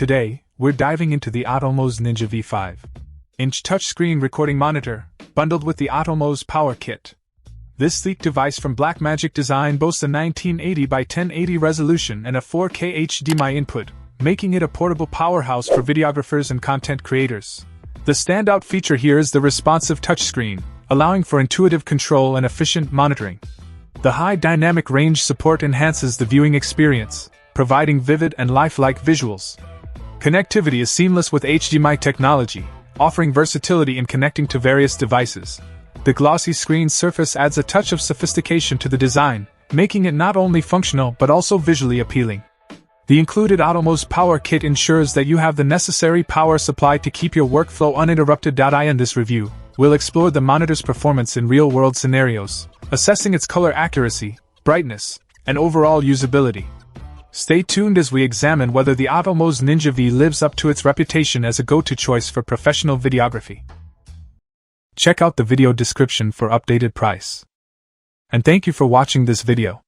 Today, we're diving into the Atomos Ninja V5-inch touchscreen recording monitor, bundled with the Atomos Power Kit. This sleek device from Blackmagic Design boasts a 1980 by 1080 resolution and a 4K HDMI input, making it a portable powerhouse for videographers and content creators. The standout feature here is the responsive touchscreen, allowing for intuitive control and efficient monitoring. The high dynamic range support enhances the viewing experience, providing vivid and lifelike visuals. Connectivity is seamless with HDMI technology, offering versatility in connecting to various devices. The glossy screen surface adds a touch of sophistication to the design, making it not only functional but also visually appealing. The included Atomos Power Kit ensures that you have the necessary power supply to keep your workflow uninterrupted. In this review, we'll explore the monitor's performance in real-world scenarios, assessing its color accuracy, brightness, and overall usability. Stay tuned as we examine whether the Atomos Ninja V lives up to its reputation as a go-to choice for professional videography. Check out the video description for updated price. And thank you for watching this video.